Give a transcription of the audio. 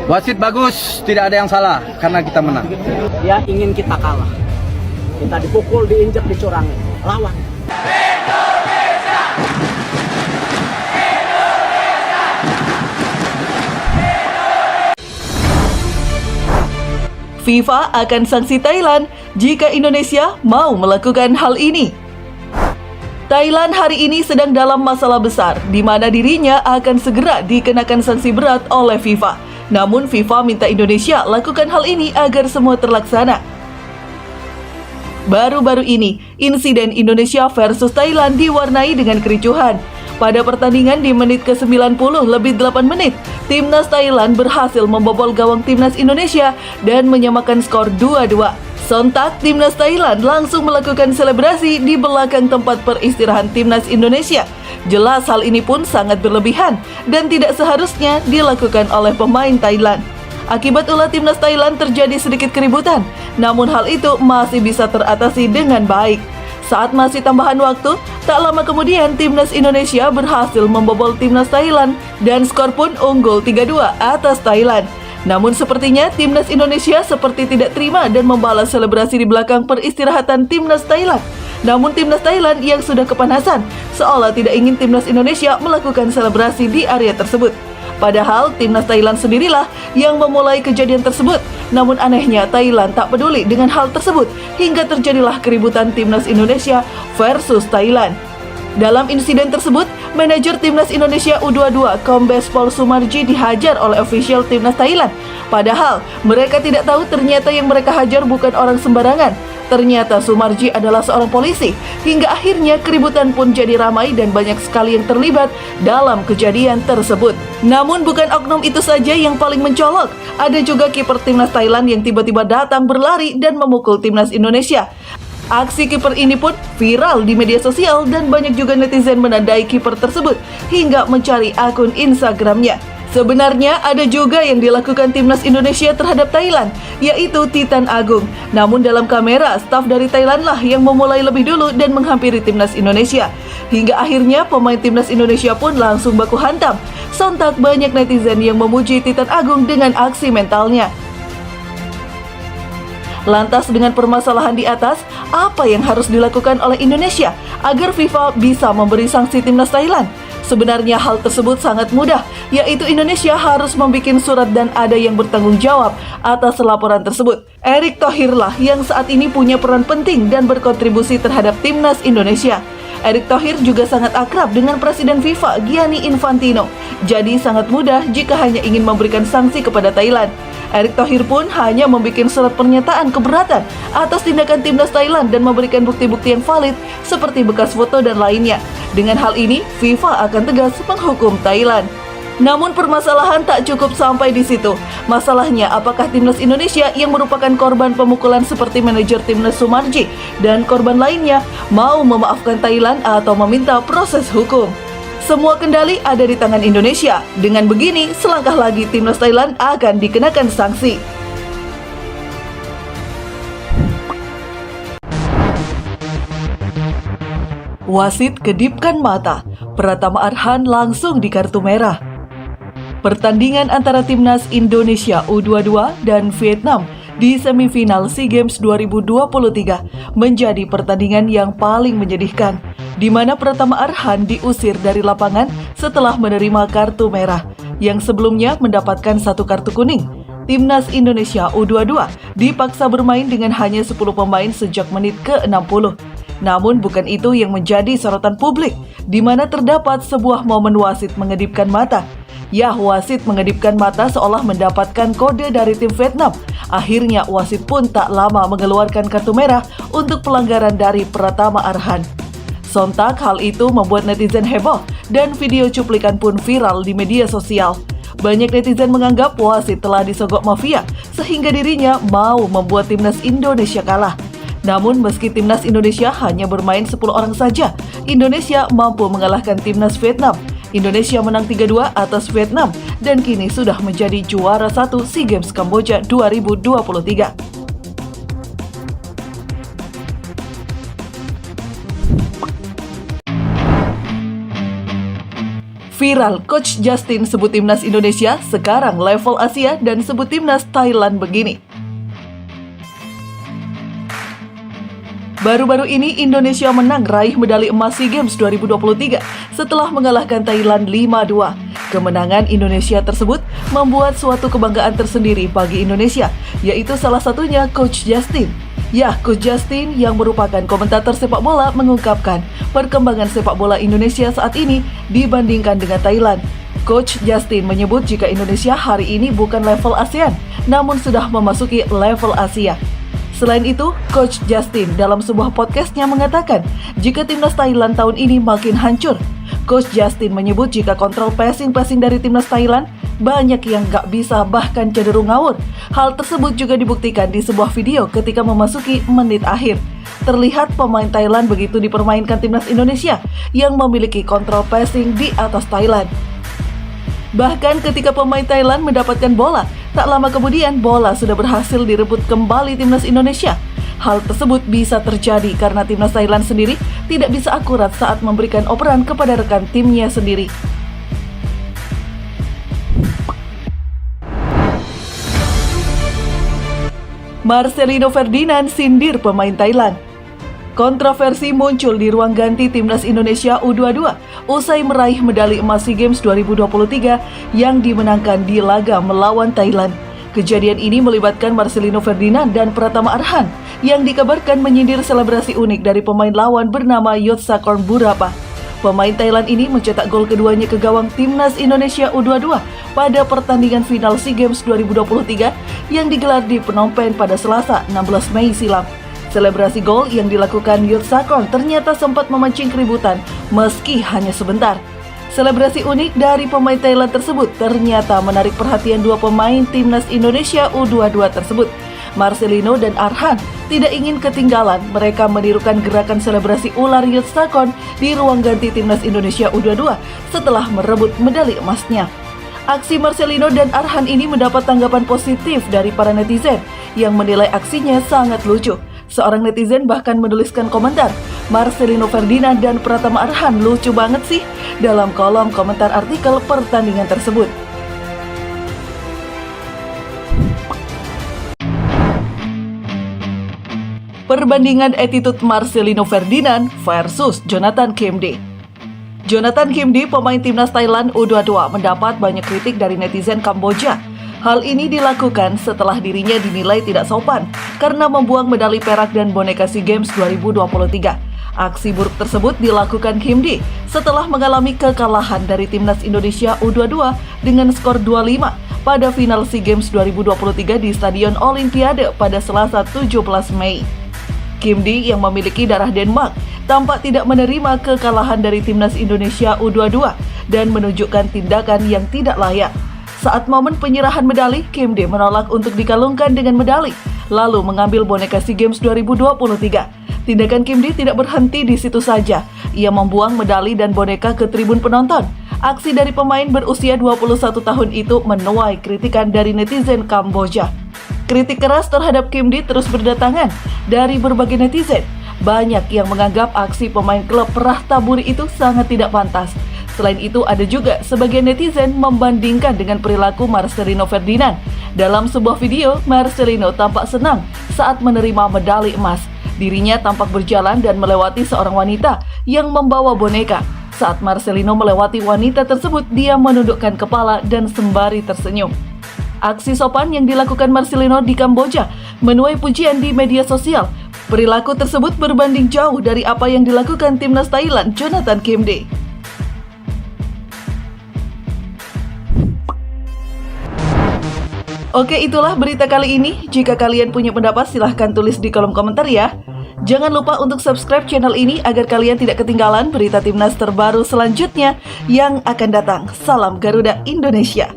Wasit bagus, tidak ada yang salah karena kita menang. Dia ingin kita kalah. Kita dipukul, diinjak, dicurangi. Lawan. FIFA akan sanksi Thailand jika Indonesia mau melakukan hal ini. Thailand hari ini sedang dalam masalah besar, di mana dirinya akan segera dikenakan sanksi berat oleh FIFA. Namun FIFA minta Indonesia lakukan hal ini agar semua terlaksana. Baru-baru ini, insiden Indonesia versus Thailand diwarnai dengan kericuhan. Pada pertandingan di menit ke-90 lebih 8 menit, Timnas Thailand berhasil membobol gawang Timnas Indonesia dan menyamakan skor 2-2. Sontak, Timnas Thailand langsung melakukan selebrasi di belakang tempat peristirahan Timnas Indonesia. Jelas hal ini pun sangat berlebihan dan tidak seharusnya dilakukan oleh pemain Thailand. Akibat ulah Timnas Thailand terjadi sedikit keributan, namun hal itu masih bisa teratasi dengan baik. Saat masih tambahan waktu, tak lama kemudian Timnas Indonesia berhasil membobol Timnas Thailand dan skor pun unggul 3-2 atas Thailand. Namun sepertinya Timnas Indonesia seperti tidak terima dan membalas selebrasi di belakang peristirahatan Timnas Thailand. Namun Timnas Thailand yang sudah kepanasan seolah tidak ingin Timnas Indonesia melakukan selebrasi di area tersebut. Padahal Timnas Thailand sendirilah yang memulai kejadian tersebut. Namun anehnya Thailand tak peduli dengan hal tersebut hingga terjadilah keributan Timnas Indonesia versus Thailand. Dalam insiden tersebut, manajer Timnas Indonesia U22 Kombes Pol Sumarji dihajar oleh ofisial Timnas Thailand. Padahal mereka tidak tahu ternyata yang mereka hajar bukan orang sembarangan. Ternyata Sumarji adalah seorang polisi. Hingga akhirnya keributan pun jadi ramai dan banyak sekali yang terlibat dalam kejadian tersebut. Namun bukan oknum itu saja yang paling mencolok. Ada juga kiper Timnas Thailand yang tiba-tiba datang berlari dan memukul Timnas Indonesia. Aksi kiper ini pun viral di media sosial dan banyak juga netizen menandai kiper tersebut hingga mencari akun Instagramnya. Sebenarnya ada juga yang dilakukan Timnas Indonesia terhadap Thailand, yaitu Titan Agung. Namun dalam kamera, staf dari Thailand lah yang memulai lebih dulu dan menghampiri Timnas Indonesia. Hingga akhirnya pemain Timnas Indonesia pun langsung baku hantam. Sontak banyak netizen yang memuji Titan Agung dengan aksi mentalnya. Lantas dengan permasalahan di atas, apa yang harus dilakukan oleh Indonesia agar FIFA bisa memberi sanksi Timnas Thailand? Sebenarnya hal tersebut sangat mudah, yaitu Indonesia harus membuat surat dan ada yang bertanggung jawab atas laporan tersebut. Erick Thohir lah yang saat ini punya peran penting dan berkontribusi terhadap Timnas Indonesia. Erick Thohir juga sangat akrab dengan Presiden FIFA Gianni Infantino, jadi sangat mudah jika hanya ingin memberikan sanksi kepada Thailand. Erick Thohir pun hanya membuat surat pernyataan keberatan atas tindakan Timnas Thailand dan memberikan bukti-bukti yang valid seperti bekas foto dan lainnya. Dengan hal ini, FIFA akan tegas menghukum Thailand. Namun permasalahan tak cukup sampai di situ. Masalahnya apakah Timnas Indonesia yang merupakan korban pemukulan seperti manajer Timnas Sumarji dan korban lainnya mau memaafkan Thailand atau meminta proses hukum? Semua kendali ada di tangan Indonesia. Dengan begini, selangkah lagi Timnas Thailand akan dikenakan sanksi. Wasit kedipkan mata, Pratama Arhan langsung di kartu merah. Pertandingan antara Timnas Indonesia U22 dan Vietnam di semifinal SEA Games 2023 menjadi pertandingan yang paling menyedihkan, di mana Pratama Arhan diusir dari lapangan setelah menerima kartu merah, yang sebelumnya mendapatkan 1 kartu kuning. Timnas Indonesia U22 dipaksa bermain dengan hanya 10 pemain sejak menit ke-60. Namun bukan itu yang menjadi sorotan publik, di mana terdapat sebuah momen wasit mengedipkan mata. Ya, wasit mengedipkan mata seolah mendapatkan kode dari tim Vietnam. Akhirnya wasit pun tak lama mengeluarkan kartu merah untuk pelanggaran dari Pratama Arhan. Sontak hal itu membuat netizen heboh dan video cuplikan pun viral di media sosial. Banyak netizen menganggap wasit telah disogok mafia sehingga dirinya mau membuat Timnas Indonesia kalah. Namun meski Timnas Indonesia hanya bermain 10 orang saja, Indonesia mampu mengalahkan Timnas Vietnam. Indonesia menang 3-2 atas Vietnam dan kini sudah menjadi juara 1 SEA Games Kamboja 2023. Viral, Coach Justin sebut timnas Indonesia sekarang level Asia dan sebut timnas Thailand begini. Baru-baru ini Indonesia menang raih medali emas SEA Games 2023 setelah mengalahkan Thailand 5-2. Kemenangan Indonesia tersebut membuat suatu kebanggaan tersendiri bagi Indonesia, yaitu salah satunya Coach Justin. Ya, Coach Justin yang merupakan komentator sepak bola mengungkapkan perkembangan sepak bola Indonesia saat ini dibandingkan dengan Thailand. Coach Justin menyebut jika Indonesia hari ini bukan level ASEAN, namun sudah memasuki level Asia. Selain itu, Coach Justin dalam sebuah podcastnya mengatakan jika timnas Thailand tahun ini makin hancur. Coach Justin menyebut jika kontrol passing dari timnas Thailand banyak yang gak bisa bahkan cenderung ngawur. Hal tersebut juga dibuktikan di sebuah video ketika memasuki menit akhir. Terlihat pemain Thailand begitu dipermainkan timnas Indonesia yang memiliki kontrol passing di atas Thailand. Bahkan ketika pemain Thailand mendapatkan bola, tak lama kemudian bola sudah berhasil direbut kembali timnas Indonesia. Hal tersebut bisa terjadi karena timnas Thailand sendiri tidak bisa akurat saat memberikan operan kepada rekan timnya sendiri. Marcelino Ferdinand sindir pemain Thailand. Kontroversi muncul di ruang ganti timnas Indonesia U22 usai meraih medali emas SEA Games 2023 yang dimenangkan di laga melawan Thailand. Kejadian ini melibatkan Marcelino Ferdinand dan Pratama Arhan yang dikabarkan menyindir selebrasi unik dari pemain lawan bernama Yotsakorn Burapa. Pemain Thailand ini mencetak gol keduanya ke gawang timnas Indonesia U22 pada pertandingan final SEA Games 2023 yang digelar di Phnom Penh pada Selasa 16 Mei silam. Selebrasi gol yang dilakukan Yotsakorn ternyata sempat memancing keributan meski hanya sebentar. Selebrasi unik dari pemain Thailand tersebut ternyata menarik perhatian dua pemain timnas Indonesia U22 tersebut. Marcelino dan Arhan tidak ingin ketinggalan, mereka menirukan gerakan selebrasi ular Yotsakorn di ruang ganti timnas Indonesia U22 setelah merebut medali emasnya. Aksi Marcelino dan Arhan ini mendapat tanggapan positif dari para netizen yang menilai aksinya sangat lucu. Seorang netizen bahkan menuliskan komentar, "Marcelino Ferdinand dan Pratama Arhan lucu banget sih," dalam kolom komentar artikel pertandingan tersebut. Perbandingan attitude Marcelino Ferdinand versus Jonathan Kemde. Jonathan Kemde, pemain timnas Thailand U22, mendapat banyak kritik dari netizen Kamboja. Hal ini dilakukan setelah dirinya dinilai tidak sopan karena membuang medali perak dan boneka SEA Games 2023. Aksi buruk tersebut dilakukan Kemde setelah mengalami kekalahan dari timnas Indonesia U22 dengan skor 2-5 pada final SEA Games 2023 di Stadion Olimpiade pada Selasa 17 Mei. Kemde yang memiliki darah Denmark tampak tidak menerima kekalahan dari timnas Indonesia U22 dan menunjukkan tindakan yang tidak layak. Saat momen penyerahan medali, Kemde menolak untuk dikalungkan dengan medali, lalu mengambil boneka SEA Games 2023. Tindakan Kemde tidak berhenti di situ saja. Ia membuang medali dan boneka ke tribun penonton. Aksi dari pemain berusia 21 tahun itu menuai kritikan dari netizen Kamboja. Kritik keras terhadap Kemde terus berdatangan dari berbagai netizen. Banyak yang menganggap aksi pemain klub Rahtaburi itu sangat tidak pantas. Selain itu, ada juga sebagian netizen membandingkan dengan perilaku Marcelino Ferdinand. Dalam sebuah video, Marcelino tampak senang saat menerima medali emas. Dirinya tampak berjalan dan melewati seorang wanita yang membawa boneka. Saat Marcelino melewati wanita tersebut, dia menundukkan kepala dan sembari tersenyum. Aksi sopan yang dilakukan Marcelino di Kamboja menuai pujian di media sosial. Perilaku tersebut berbanding jauh dari apa yang dilakukan timnas Thailand, Jonathan Kemde. Oke, itulah berita kali ini. Jika kalian punya pendapat, silahkan tulis di kolom komentar ya. Jangan lupa untuk subscribe channel ini agar kalian tidak ketinggalan berita timnas terbaru selanjutnya yang akan datang. Salam Garuda Indonesia.